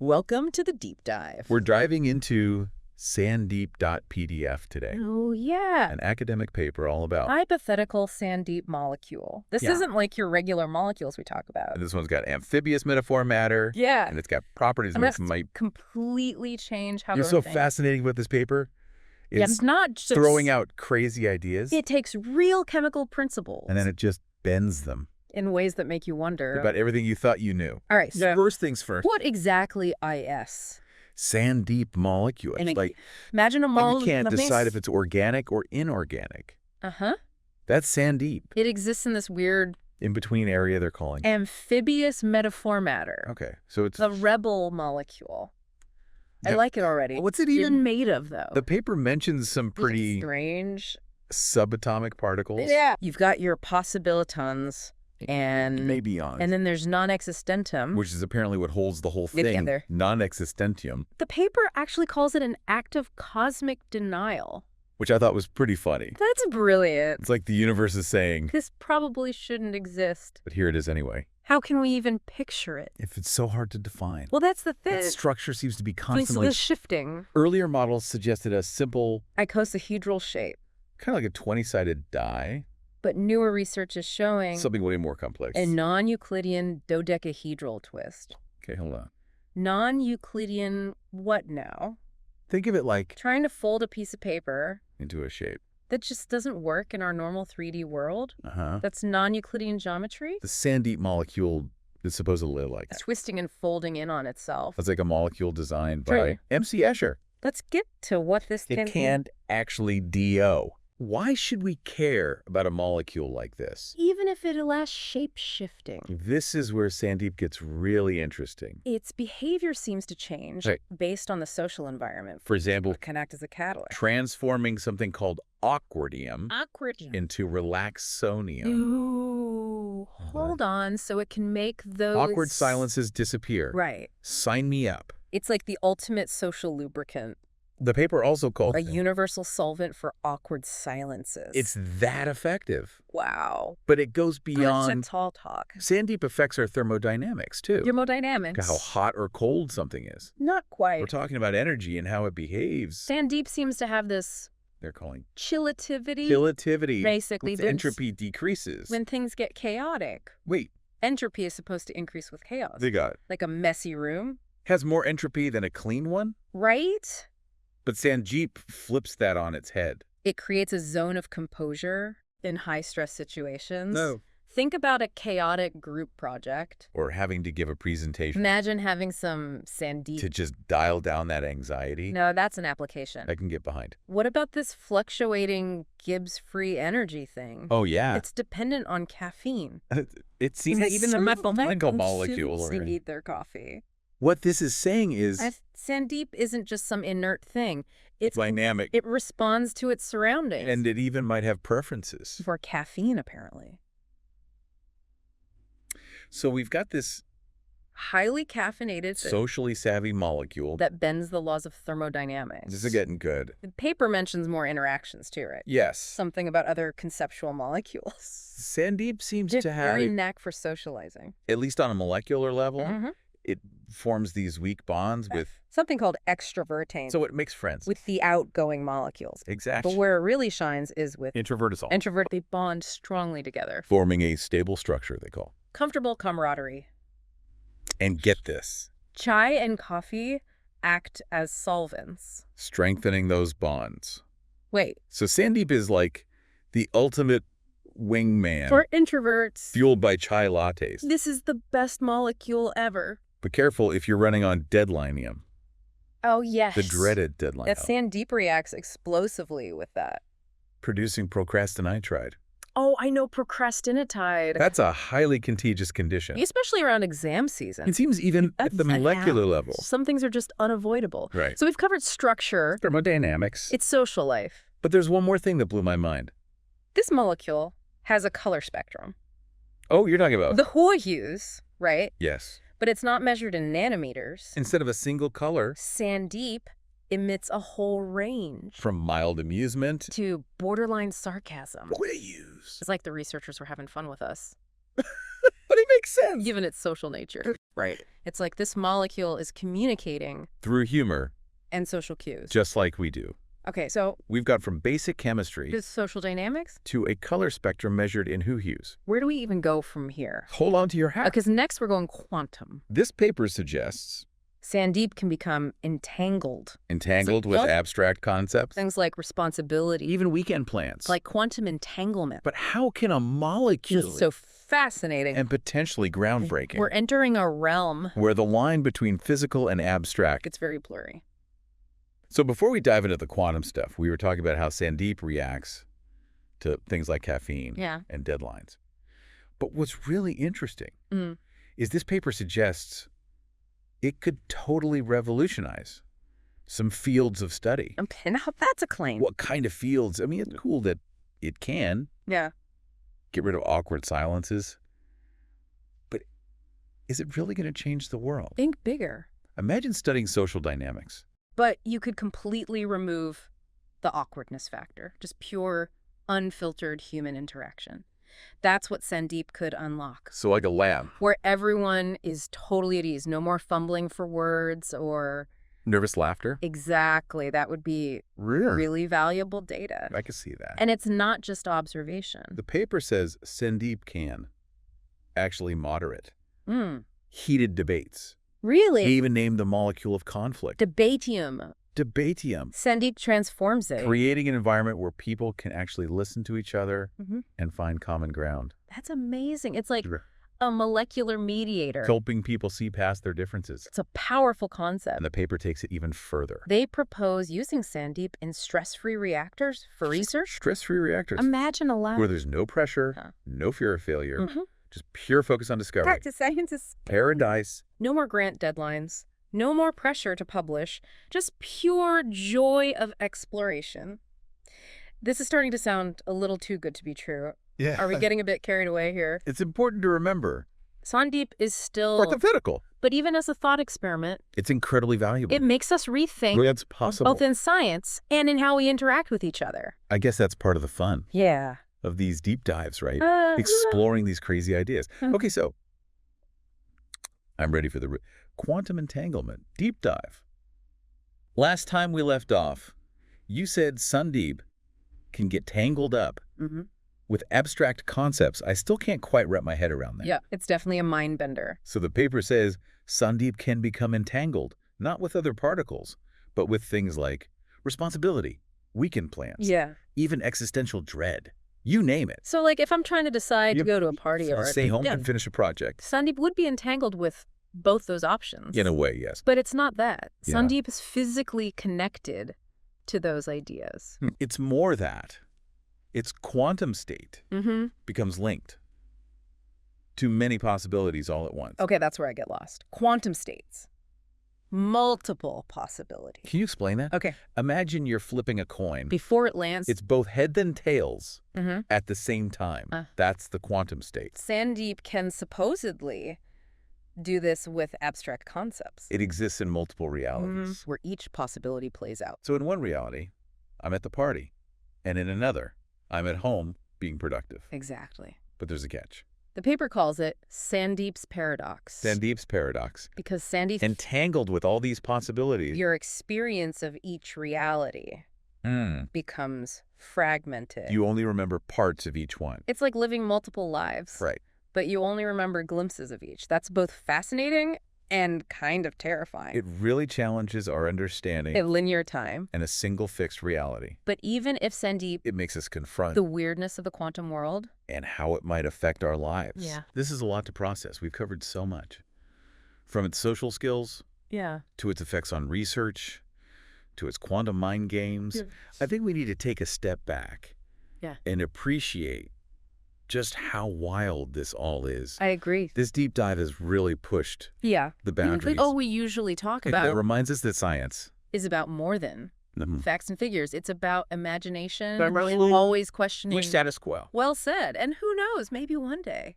Welcome to the deep dive. We're diving into Sandeep.pdf today. Oh, yeah. An academic paper all about. Hypothetical Sandeep molecule. This isn't like your regular molecules we talk about. And this one's got amphibious metaphor matter. Yeah. And it's got properties which might completely change how You're so fascinating with this paper. It's not just throwing out crazy ideas. It takes real chemical principles. And then it just bends them. In ways that make you wonder. About everything you thought you knew. All right. So first things first. What exactly is? Sandeep molecule. And imagine a molecule. You can't decide if it's organic or inorganic. Uh-huh. That's Sandeep. It exists in this weird in-between area they're calling amphibious metaphor matter. Okay. So it's the rebel molecule. I like it already. What's it even made of, though? The paper mentions some pretty strange subatomic particles. Yeah. You've got your possibilitons and maybe on. And then there's non-existentum, which is apparently what holds the whole thing. Non-existentium. The paper actually calls it an act of cosmic denial. Which I thought was pretty funny. That's brilliant. It's like the universe is saying, this probably shouldn't exist. But here it is anyway. How can we even picture it? If it's so hard to define. Well, that's the thing. That structure seems to be constantly shifting. Earlier models suggested a simple icosahedral shape. Kind of like a 20-sided die. But newer research is showing something way more complex. A non-Euclidean dodecahedral twist. Okay, hold on. Non-Euclidean what now? Think of it like trying to fold a piece of paper into a shape. That just doesn't work in our normal 3D world. Uh-huh. That's non-Euclidean geometry. The Sandeep molecule is supposed to live like that. Twisting and folding in on itself. That's like a molecule designed by M.C. Escher. Let's get to what this It can't actually DO. Why should we care about a molecule like this? Even if it allows shape-shifting. This is where Sandeep gets really interesting. Its behavior seems to change based on the social environment. For example, it can act as a catalyst. Transforming something called awkwardium into relaxonium. Ooh, hold on. So it can make those awkward silences disappear. Right. Sign me up. It's like the ultimate social lubricant. The paper also called a universal solvent for awkward silences. It's that effective. Wow. But it goes beyond tall talk. Sandeep affects our thermodynamics, too. Thermodynamics. How hot or cold something is. Not quite. We're talking about energy and how it behaves. Sandeep seems to have this... They're calling... chillativity. Chillativity. Basically. Entropy decreases. When things get chaotic. Wait. Entropy is supposed to increase with chaos. They got... like a messy room. Has more entropy than a clean one? Right? But Sandeep flips that on its head. It creates a zone of composure in high-stress situations. No. Think about a chaotic group project. Or having to give a presentation. Imagine having some Sandeep. To just dial down that anxiety. No, that's an application. I can get behind. What about this fluctuating Gibbs-free energy thing? Oh, yeah. It's dependent on caffeine. It seems even the methylmolecule molecule. Eat their coffee. What this is saying is... Sandeep isn't just some inert thing. It's dynamic. It responds to its surroundings. And it even might have preferences. For caffeine, apparently. So we've got this... highly caffeinated... socially savvy molecule... that bends the laws of thermodynamics. This is getting good. The paper mentions more interactions, too, right? Yes. Something about other conceptual molecules. Sandeep seems to have... very knack for socializing. At least on a molecular level. Mm-hmm. It forms these weak bonds with... something called extravertane. So it makes friends. With the outgoing molecules. Exactly. But where it really shines is with... introvertisol. They bond strongly together. Forming a stable structure, they call. Comfortable camaraderie. And get this. Chai and coffee act as solvents. Strengthening those bonds. Wait. So Sandeep is like the ultimate wingman. For introverts. Fueled by chai lattes. This is the best molecule ever. But careful if you're running on deadlinium. Oh, yes. The dreaded deadline. That Sandeep reacts explosively with that. Producing procrastinitride. Oh, I know, procrastinatide. That's a highly contagious condition. Especially around exam season. It seems even at the molecular level. Some things are just unavoidable. Right. So we've covered structure. Thermodynamics. It's social life. But there's one more thing that blew my mind. This molecule has a color spectrum. Oh, you're talking about... the Hue hues, right? Yes. But it's not measured in nanometers. Instead of a single color... Sandeep emits a whole range. From mild amusement... to borderline sarcasm. What a use. It's like the researchers were having fun with us. But it makes sense. Given its social nature. Right. It's like this molecule is communicating Through humor, and social cues. just like we do. Okay, so We've got from basic chemistry this social dynamics, to a color spectrum measured in hue hues. where do we even go from here? Hold on to your hat. Because next we're going quantum. This paper suggests Sandeep can become entangled. entangled with what? abstract concepts, Things like responsibility, even weekend plans. like quantum entanglement. But how can a This molecule is so fascinating. and potentially groundbreaking, We're entering a realm. where the line between physical and abstract. It's very blurry. So before we dive into the quantum stuff, we were talking about how Sandeep reacts to things like caffeine Yeah. and deadlines. But what's really interesting Mm. is this paper suggests it could totally revolutionize some fields of study. Okay, now that's a claim. What kind of fields? I mean, it's cool that it can Yeah. get rid of awkward silences. But is it really going to change the world? Think bigger. Imagine studying social dynamics. But you could completely remove the awkwardness factor. Just pure, unfiltered human interaction. That's what Sandeep could unlock. So like a lab. Where everyone is totally at ease. No more fumbling for words or... Nervous laughter? Exactly. That would be really valuable data. I can see that. And it's not just observation. The paper says Sandeep can actually moderate Mm. heated debates. Really? He even named the molecule of conflict. Debatium. Debatium. Sandeep transforms it. Creating an environment where people can actually listen to each other Mhm. and find common ground. That's amazing. It's like Sure. a molecular mediator. Helping people see past their differences. It's a powerful concept. And the paper takes it even further. They propose using Sandeep in stress-free reactors for research. Stress-free reactors. Imagine a lab. Where there's no pressure, Huh. no fear of failure, Mhm. just pure focus on discovery. Practice scientists. Paradise. No more grant deadlines. No more pressure to publish. Just pure joy of exploration. This is starting to sound a little too good to be true. Yeah. Are we getting a bit carried away here? It's important to remember. Sandeep is still... Orthophetical. But even as a thought experiment, It's incredibly valuable. it makes us rethink That's possible. both in science and in how we interact with each other. I guess that's part of the fun Yeah. of these deep dives, right? Uh, Exploring these crazy ideas. Hmm. Okay, so I'm ready for the quantum entanglement deep dive. Last time we left off, you said Sandeep can get tangled up Mhm. with abstract concepts. I still can't quite wrap my head around that. Yeah, it's definitely a mind bender. So the paper says Sandeep can become entangled, not with other particles, but with things like responsibility, weekend plans, Yeah. even existential dread. You name it. So, like, if I'm trying to decide to Yep. go to a party or... Stay home Yeah, and finish a project. Sandeep would be entangled with both those options. In a way, yes. But it's not that. Yeah. Sandeep is physically connected to those ideas. It's more that. Its quantum state Mm-hmm. becomes linked to many possibilities all at once. Okay, that's where I get lost. Quantum states. Multiple possibilities. Can you explain that? Okay. Imagine you're flipping a coin. Before it lands... It's both heads and tails Mm-hmm. at the same time. That's the quantum state. Sandeep can supposedly do this with abstract concepts. It exists in multiple realities. Where each possibility plays out. So in one reality, I'm at the party. And in another, I'm at home being productive. Exactly. But there's a catch. The paper calls it Sandeep's paradox. Sandeep's paradox. Because Sandeep... Entangled with all these possibilities. your experience of each reality becomes fragmented. You only remember parts of each one. It's like living multiple lives. Right. But you only remember glimpses of each. That's both fascinating and kind of terrifying. It really challenges our understanding In linear time. and a single fixed reality. But even if Sandeep... It makes us confront the weirdness of the quantum world... and how it might affect our lives. Yeah. This is a lot to process. We've covered so much. From its social skills Yeah. to its effects on research to its quantum mind games. I think we need to take a step back and appreciate just how wild this all is. I agree. This deep dive has really pushed Yeah. the boundaries. All we usually talk It about reminds us that science is about more than facts and figures. It's about imagination, Primarily always questioning. status quo. Well said. And who knows, maybe one day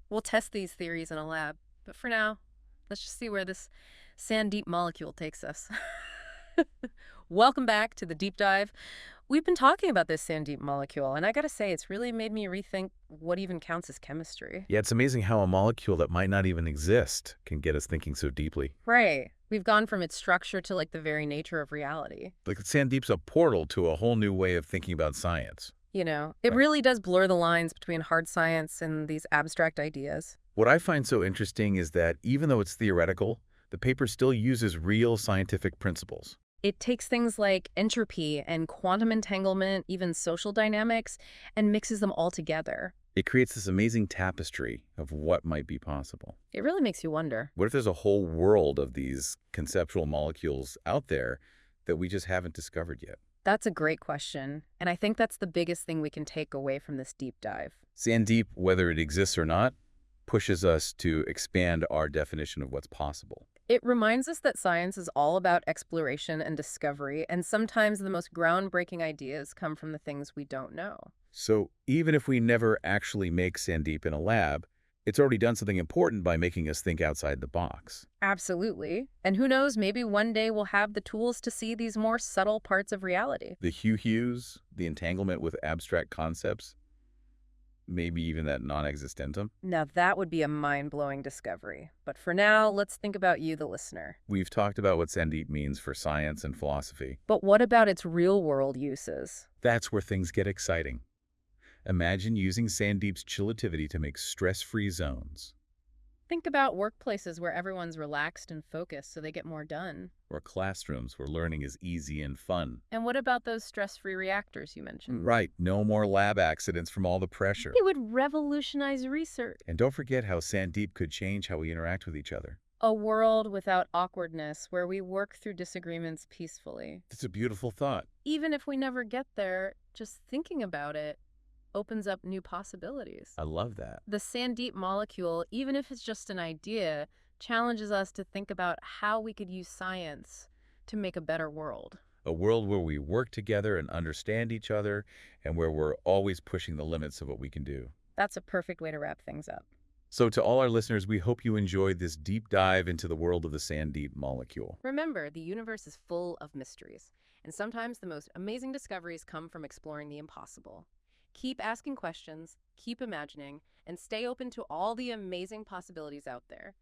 we'll test these theories in a lab. But for now, let's just see where this Sandeep molecule takes us. Welcome back to the deep dive. We've been talking about this Sandeep molecule, and I gotta say, it's really made me rethink what even counts as chemistry. Yeah, it's amazing how a molecule that might not even exist can get us thinking so deeply. Right. We've gone from its structure to like the very nature of reality. Like Sandeep's a portal to a whole new way of thinking about science. It Right. really does blur the lines between hard science and these abstract ideas. What I find so interesting is that even though it's theoretical, the paper still uses real scientific principles. It takes things like entropy and quantum entanglement, even social dynamics, and mixes them all together. It creates this amazing tapestry of what might be possible. It really makes you wonder. What if there's a whole world of these conceptual molecules out there that we just haven't discovered yet? That's a great question, and I think that's the biggest thing we can take away from this deep dive. Sandeep, whether it exists or not, pushes us to expand our definition of what's possible. It reminds us that science is all about exploration and discovery, and sometimes the most groundbreaking ideas come from the things we don't know. So even if we never actually make Sandeep in a lab, it's already done something important by making us think outside the box. Absolutely. And who knows, maybe one day we'll have the tools to see these more subtle parts of reality. The hues, the entanglement with abstract concepts, maybe even that non-existentum. Now, that would be a mind-blowing discovery. But for now, let's think about you, the listener. We've talked about what Sandeep means for science and philosophy. But what about its real-world uses? That's where things get exciting. Imagine using Sandeep's chillativity to make stress-free zones, Think about workplaces where everyone's relaxed and focused so they get more done. or classrooms where learning is easy and fun. And what about those stress-free reactors you mentioned? Right, no more lab accidents from all the pressure. It would revolutionize research. And don't forget how Sandeep could change how we interact with each other. A world without awkwardness where we work through disagreements peacefully. It's a beautiful thought. Even if we never get there, just thinking about it opens up new possibilities. I love that. The Sandeep molecule, even if it's just an idea, challenges us to think about how we could use science to make a better world. A world where we work together and understand each other, and where we're always pushing the limits of what we can do. That's a perfect way to wrap things up. So to all our listeners, we hope you enjoyed this deep dive into the world of the Sandeep molecule. Remember, the universe is full of mysteries, and sometimes the most amazing discoveries come from exploring the impossible. Keep asking questions, keep imagining, and stay open to all the amazing possibilities out there.